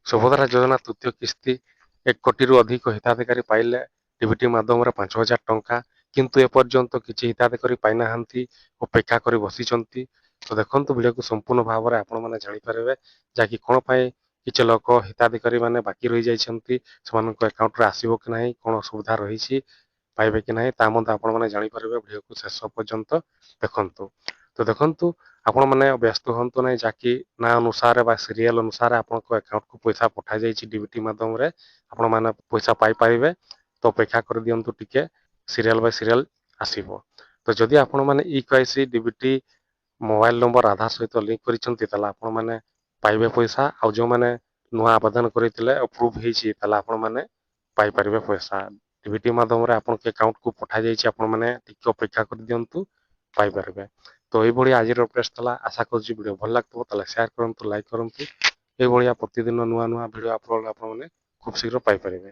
ସୁଭଦ୍ରା ଯୋଜନା ତୃତୀୟ କିସ୍ତି 1 କୋଟିରୁ ଅଧିକ ହିତାଧିକାରୀ ପାଇଲେ ଡିବିଟି ମାଧ୍ୟମରେ 5,000 ଟଙ୍କା, କିନ୍ତୁ ଏପର୍ଯ୍ୟନ୍ତ କିଛି ହିତାଧିକାରୀ ପାଇନାହାନ୍ତି, ଅପେକ୍ଷା କରି ବସିଛନ୍ତି। ତ ଦେଖନ୍ତୁ ଭିଡ଼ିଓକୁ ସମ୍ପୂର୍ଣ୍ଣ ଭାବରେ ଆପଣମାନେ ଜାଣିପାରିବେ, ଯାହାକି କ'ଣ ପାଇଁ କିଛି ଲୋକ ହିତାଧିକାରୀ ମାନେ ବାକି ରହିଯାଇଛନ୍ତି, ସେମାନଙ୍କ ଆକାଉଣ୍ଟରେ ଆସିବ କି ନାହିଁ, କ'ଣ ସୁବିଧା ରହିଛି, ପାଇବେ କି ନାହିଁ, ତା ମଧ୍ୟ ଆପଣମାନେ ଜାଣିପାରିବେ। ଭିଡ଼ିଓକୁ ଶେଷ ପର୍ଯ୍ୟନ୍ତ ଦେଖନ୍ତୁ। ତ ଦେଖନ୍ତୁ, ଆପଣମାନେ ବ୍ୟସ୍ତ ହୁଅନ୍ତୁ ନାହିଁ, ଯାହାକି ନା ଅନୁସାରେ ବା ସିରିଏଲ ଅନୁସାରେ ଆପଣଙ୍କ ଆକାଉଣ୍ଟକୁ ପଇସା ପଠାଯାଇଛି ଡିବିଟି ମାଧ୍ୟମରେ, ଆପଣମାନେ ପଇସା ପାଇପାରିବେ। ତ ଅପେକ୍ଷା କରିଦିଅନ୍ତୁ ଟିକେ, ସିରିଏଲ ବାଇ ସିରିଏଲ ଆସିବ। ତ ଯଦି ଆପଣମାନେ ଇKYC ଡିବିଟି ମୋବାଇଲ ନମ୍ବର ଆଧାର ସହିତ ଲିଙ୍କ କରିଛନ୍ତି, ତାହେଲେ ଆପଣମାନେ ପାଇବେ ପଇସା। ଆଉ ଯେଉଁମାନେ ନୂଆ ଆବେଦନ କରିଥିଲେ ଅପ୍ରୁଭ୍ ହେଇଛି, ତାହେଲେ ଆପଣମାନେ ପାଇପାରିବେ ପଇସା। ଡିବିଟି ମାଧ୍ୟମରେ ଆପଣଙ୍କ ଆକାଉଣ୍ଟକୁ ପଠାଯାଇଛି, ଆପଣମାନେ ଟିକେ ଅପେକ୍ଷା କରିଦିଅନ୍ତୁ, ପାଇପାରିବେ। ତ ଏଇଭଳି ଆଜିର ଅପଡେଟ୍ ଥିଲା। ଆଶା କରୁଛି ଭିଡ଼ିଓ ଭଲ ଲାଗିଥିବ, ତାହେଲେ ସେୟାର କରନ୍ତୁ, ଲାଇକ୍ କରନ୍ତୁ। ଏଇଭଳିଆ ପ୍ରତିଦିନ ନୂଆ ନୂଆ ଭିଡ଼ିଓ ଆପଣମାନେ ଖୁବ୍ ଶୀଘ୍ର ପାଇପାରିବେ।